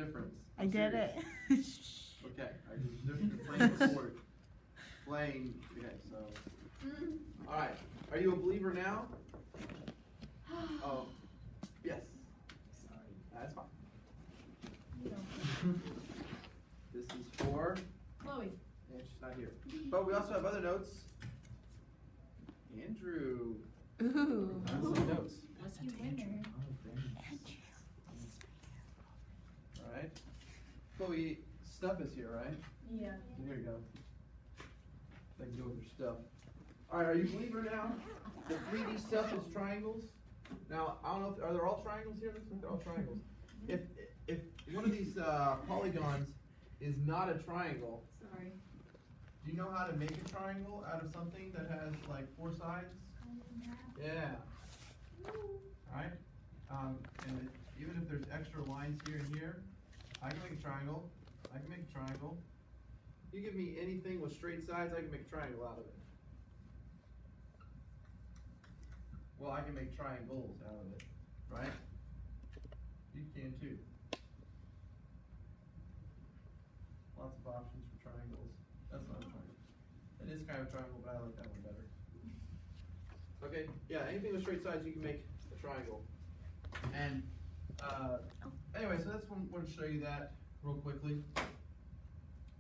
difference? I did it. Okay, there's a difference between playing before. Playing, okay, so. Alright, are you a believer now? Oh, yes. Sorry. That's fine. No. This is for, Chloe. and she's not here. But we also have other notes. Andrew. Ooh. Some notes. What's you winner? Alright. Chloe, stuff is here, right? Yeah. Here you go. They can do with your stuff. Alright, are you a believer now? The 3D stuff is triangles. Now, I don't know if, are there all triangles here? Looks like they're all triangles. If one of these polygons is not a triangle, Sorry. do you know how to make a triangle out of something that has like 4 sides? Yeah. Alright? And even if there's extra lines here and here, I can make a triangle. I can make a triangle. You give me anything with straight sides, I can make a triangle out of it. Well, I can make triangles out of it, right? You can too. Lots of options for triangles. That's not a triangle. It is kind of a triangle, but I like that one better. Okay, yeah, anything with straight sides, you can make a triangle. And anyway, so that's one. I want to show you that real quickly.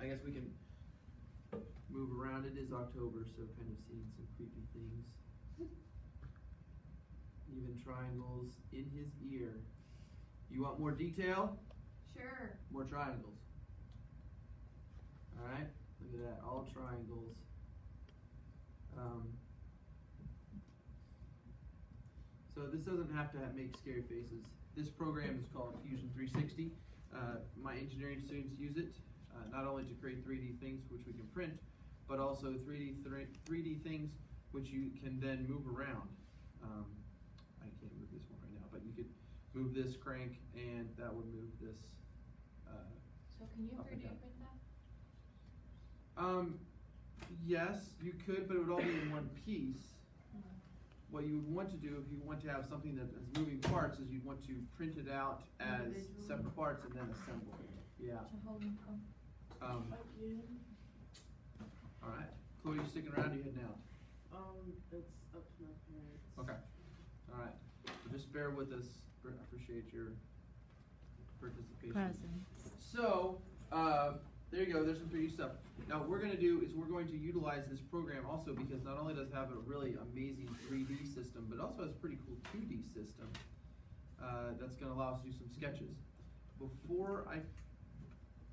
I guess we can move around. It is October, so kind of seeing some creepy things. Even triangles in his ear. You want more detail? Sure. More triangles. Alright, look at that, all triangles. So this doesn't have to make scary faces. This program is called Fusion 360. My engineering students use it, not only to create 3D things which we can print, but also 3D things which you can then move around. I can't move this one right now, but you could move this crank and that would move this. So can you Up and 3D down. print that? Yes, you could, but it would all be in one piece. What you would want to do if you want to have something that has moving parts is you'd want to print it out as Individually? separate parts and then assemble it. Yeah. Alright. Chloe, you sticking around or you heading out? It's up to my parents. Okay. Alright. So just bear with us. I appreciate your participation. Presents. So, there you go, there's some 3D stuff. Now what we're going to do is we're going to utilize this program also because not only does it have a really amazing 3D system, but also has a pretty cool 2D system that's going to allow us to do some sketches. Before I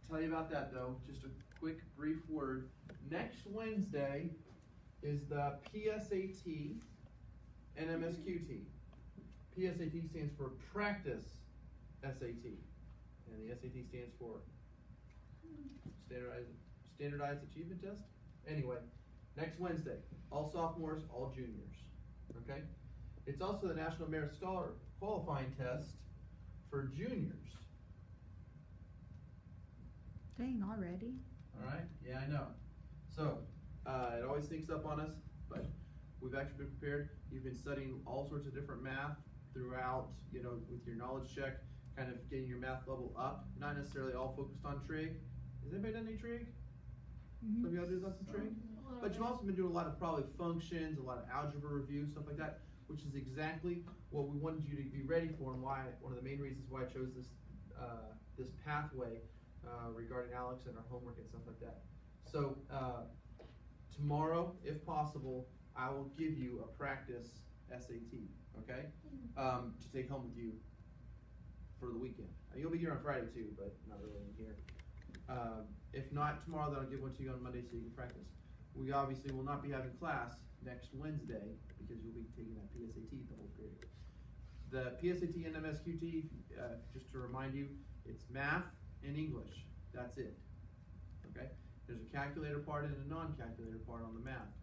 tell you about that though, just a quick brief word. Next Wednesday is the PSAT and MSQT. PSAT stands for Practice SAT, and the SAT stands for Standardized Achievement Test. Anyway, next Wednesday, all sophomores, all juniors. Okay? It's also the National Merit Scholar qualifying test for juniors. Dang, already? Alright? Yeah, I know. So, it always sneaks up on us, but we've actually been prepared. You've been studying all sorts of different math throughout, you know, with your knowledge check, kind of getting your math level up, not necessarily all focused on trig. Has anybody done any trig? Some of y'all do some trig? But you've also been doing a lot of probably functions, a lot of algebra review, stuff like that, which is exactly what we wanted you to be ready for, and why one of the main reasons why I chose this this pathway regarding Alex and our homework and stuff like that. So tomorrow, if possible, I will give you a practice SAT, okay, to take home with you for the weekend. You'll be here on Friday too, but not really in here. If not tomorrow, then I'll give one to you on Monday so you can practice. We obviously will not be having class next Wednesday because you'll be taking that PSAT the whole period. The PSAT and MSQT, just to remind you, it's math and English. That's it. Okay? There's a calculator part and a non-calculator part on the math.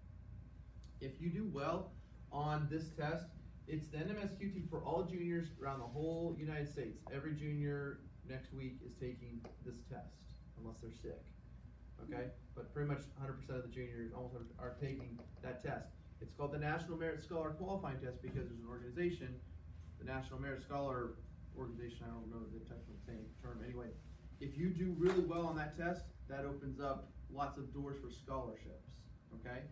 If you do well on this test, it's the NMSQT for all juniors around the whole United States. Every junior next week is taking this test, unless they're sick. Okay? But pretty much 100% of the juniors almost are taking that test. It's called the National Merit Scholar Qualifying Test because there's an organization, the National Merit Scholar Organization, I don't know the technical term, anyway, if you do really well on that test, that opens up lots of doors for scholarships, okay?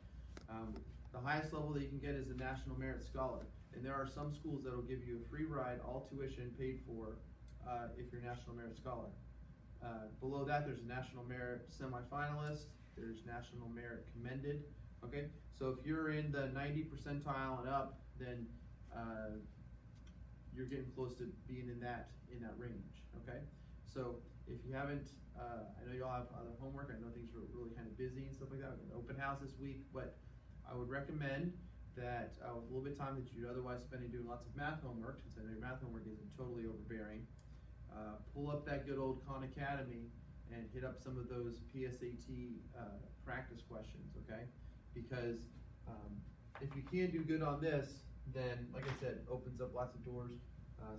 The highest level that you can get is a National Merit Scholar, and there are some schools that will give you a free ride, all tuition paid for, if you're a National Merit Scholar. Below that, there's a National Merit Semifinalist, there's National Merit Commended, okay? So if you're in the 90 percentile and up, then you're getting close to being in that range, okay? So if you haven't, I know you all have other homework, I know things are really kind of busy and stuff like that, we have an open house this week, but I would recommend that with a little bit of time that you'd otherwise spending doing lots of math homework, since I know your math homework isn't totally overbearing, pull up that good old Khan Academy and hit up some of those PSAT practice questions, okay? Because if you can't do good on this, then, like I said, opens up lots of doors,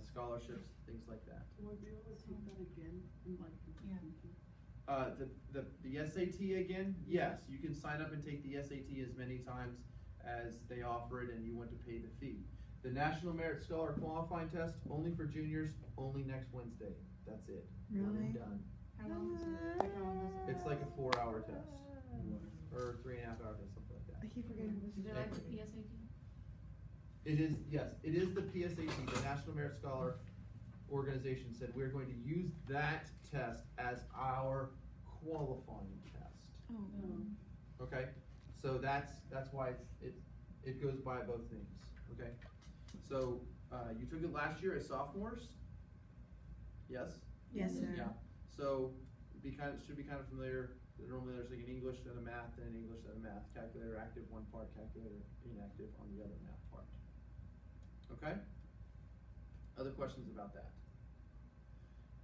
scholarships, things like that. Will I be able to take that again in like the future? The SAT again, yes, you can sign up and take the SAT as many times as they offer it and you want to pay the fee. The National Merit Scholar Qualifying Test, only for juniors, only next Wednesday. That's it. One Really? and done. How long is it? How long is it? It's like a 4-hour test. Or 3.5-hour test, something like I that. keep forgetting this. Is it like the PSAT? It is, yes, it is the PSAT, the National Merit Scholar Organization said we're going to use that test as our qualifying test. Oh. Okay, so that's why it goes by both names. Okay, so you took it last year as sophomores. Yes. Yes, sir. Yeah. So should be kind of familiar. Normally there's like an English, then a math, then an English, then a math. Calculator active one part, calculator inactive on the other math part. Okay. Other questions about that?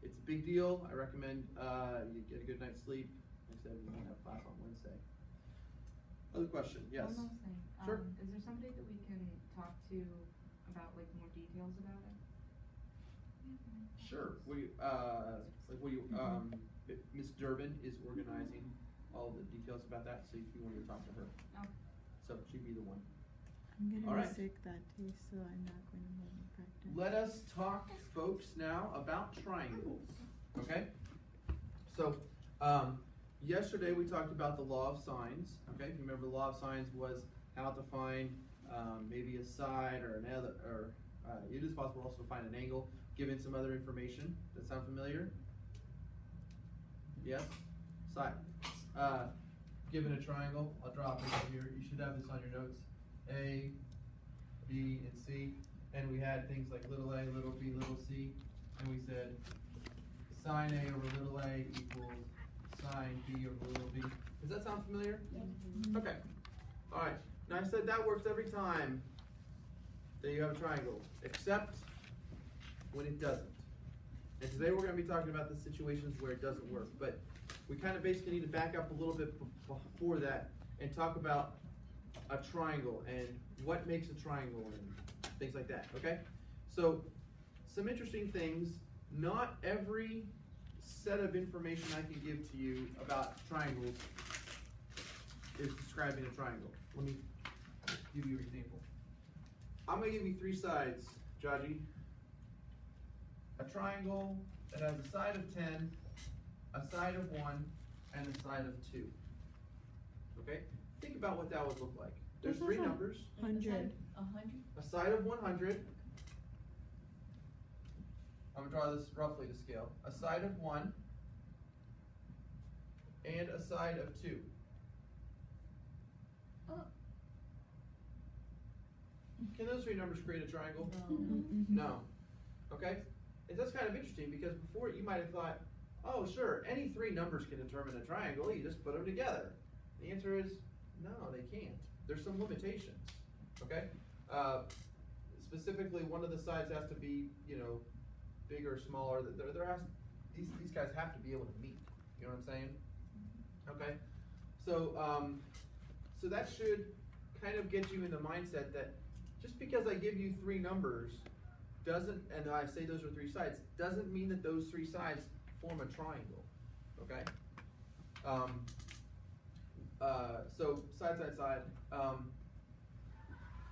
It's a big deal. I recommend you get a good night's sleep. Like I said, we won't have class on Wednesday. Other question? Yes. One last thing. Sure. Is there somebody that we can talk to about like more details about it? Sure. Miss Durbin is organizing all the details about that, so if you want to talk to her. Okay. So she'd be the one. I'm gonna All be right. sick that day, so I'm not going to hold my practice. Let us talk, folks, now about triangles. Okay? So, yesterday we talked about the law of sines. Okay? If you remember, the law of sines was how to find maybe a side or another, or it is possible also to find an angle given some other information. Does that sound familiar? Yes? Side. Given a triangle, I'll draw a picture here. You should have this on your notes. A, B, and C. And we had things like little a, little b, little c. And we said sine A over little a equals sine B over little b. Does that sound familiar? Mm-hmm. Okay. All right. Now I said that works every time that you have a triangle, except when it doesn't. And today we're going to be talking about the situations where it doesn't work. But we kind of basically need to back up a little bit before that and talk about a triangle and what makes a triangle and things like that, okay? So, some interesting things. Not every set of information I can give to you about triangles is describing a triangle. Let me give you an example. I'm going to give you 3 sides, Jaji. A triangle that has a side of 10, a side of 1, and a side of 2. Okay? Think about what that would look like. There's This 3 is a numbers. 100. 100? A side of 100. I'm going to draw this roughly to scale. A side of 1 and a side of 2. Can those 3 numbers create a triangle? Mhm. No. Okay? And that's kind of interesting because before you might have thought, oh sure, any 3 numbers can determine a triangle, you just put them together. The answer is no, they can't. There's some limitations. Okay? Specifically, one of the sides has to be, bigger or smaller. These guys have to be able to meet. You know what I'm saying? Okay? So, so that should kind of get you in the mindset that just because I give you 3 numbers doesn't, and I say those are 3 sides, doesn't mean that those 3 sides form a triangle. Okay? So side, side, side.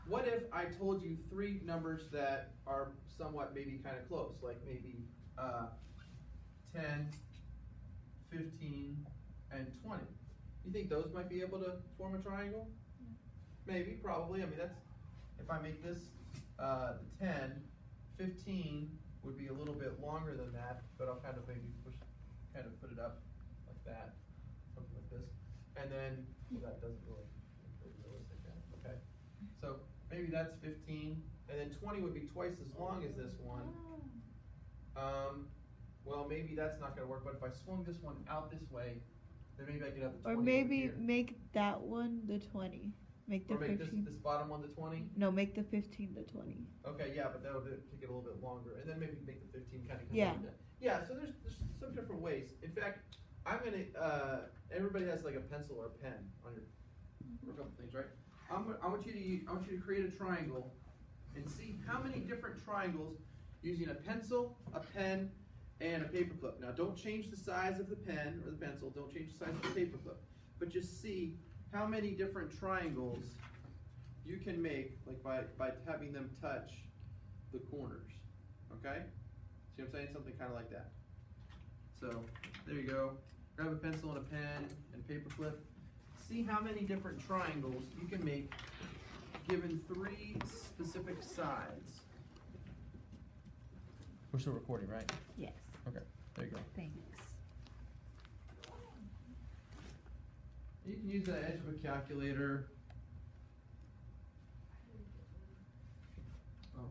What if I told you 3 numbers that are somewhat maybe kind of close, like maybe 10 15, and 20. You think those might be able to form a triangle? Maybe, probably. I mean, that's, if I make this 10, 15 would be a little bit longer than that, but I'll kind of maybe kind of put it up like that, something like this. And then, well, that doesn't really look realistic then, okay? So maybe that's 15, and then 20 would be twice as long as this one. Well, maybe that's not gonna work, but if I swung this one out this way, then maybe I could have the 20 Or over maybe here. make that one the 20. Make the Or make this, 15. this bottom one the 20? No, make the 15 the 20. Okay, yeah, but that'll take it a little bit longer, and then maybe make the 15 kind of. Yeah. Yeah, so there's some different ways. In fact, I'm gonna, everybody has like a pencil or a pen on your, or a couple things, right? I want you to create a triangle and see how many different triangles using a pencil, a pen, and a paperclip. Now don't change the size of the pen or the pencil, don't change the size of the paperclip, but just see how many different triangles you can make, like by having them touch the corners, okay? See what I'm saying? Something kind of like that. So, there you go. Grab a pencil and a pen and a paperclip. See how many different triangles you can make given 3 specific sides. We're still recording, right? Yes. Okay, there you go. Thanks. You can use the edge of a calculator. Oh.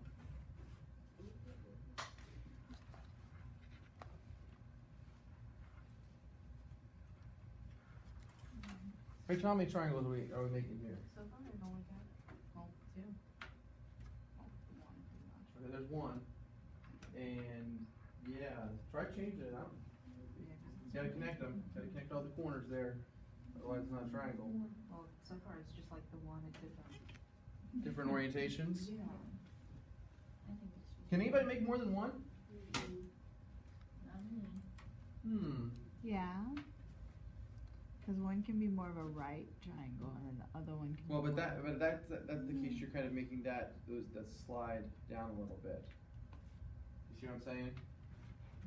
Rachel, how many triangles are we making here? So far, I've only got, well, 2. Well, 1 pretty much. Okay, there's 1. And yeah, try changing it out. You gotta connect them. Gotta connect all the corners there. Otherwise, it's not a triangle. Well, so far, it's just like the one at different. Different orientations. Yeah. I think it's just. Can anybody make more than 1? Not me. Yeah. Because one can be more of a right triangle, and then the other one can. Well, be but more- that's the case. You're kind of making that slide down a little bit. You see what I'm saying?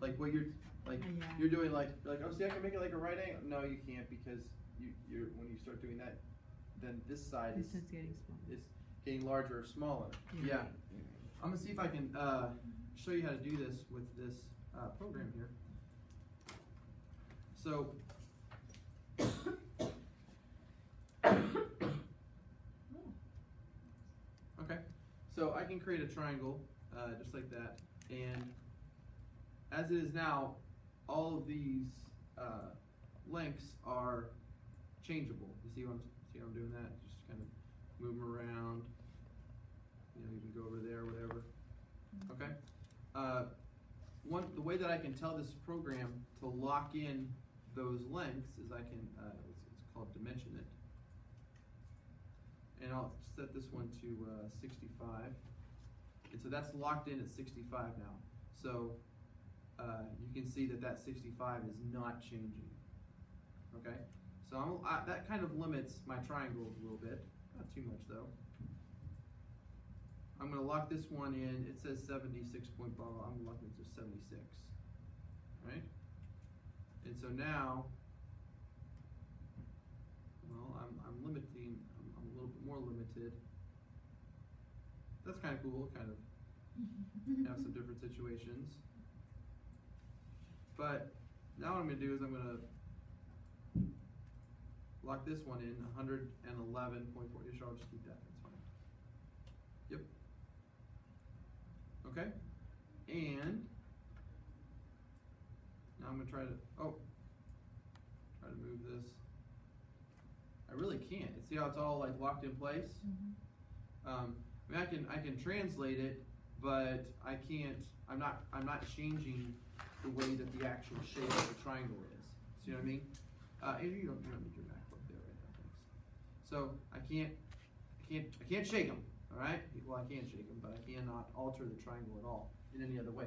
Like what you're like Yeah. you're doing like oh, see, I can make it like a right angle. No, you can't, because you're when you start doing that, then this side This is getting smaller. is getting larger or smaller. You're Yeah. right, you're right. I'm gonna see if I can show you how to do this with this program here. So. Okay, so I can create a triangle just like that, and as it is now, all of these lengths are changeable. You see how I'm doing that? Just kind of move them around. You know, you can go over there, whatever. Okay. The way that I can tell this program to lock in those lengths is I can it's called dimension it, and I'll set this one to 65, and so that's locked in at 65 now. So you can see that 65 is not changing. Okay, so that kind of limits my triangles a little bit, not too much though. I'm going to lock this one in. It says 76 point blah blah. I'm going to lock it to 76. Right? And so now, well, I'm limiting. I'm a little bit more limited. That's kind of cool. Kind of have some different situations. But now what I'm going to do is I'm going to lock this one in 111.4. I'll just keep that. That's fine. Yep. Okay, and now I'm gonna try to move this. I really can't. See how it's all like locked in place? I mean, I can translate it, but I can't. I'm not changing the way that the actual shape of the triangle is. See what I mean? And you don't need your MacBook there right now, thanks. So I can't shake them. All right. Well, I can shake them, but I cannot alter the triangle at all in any other way.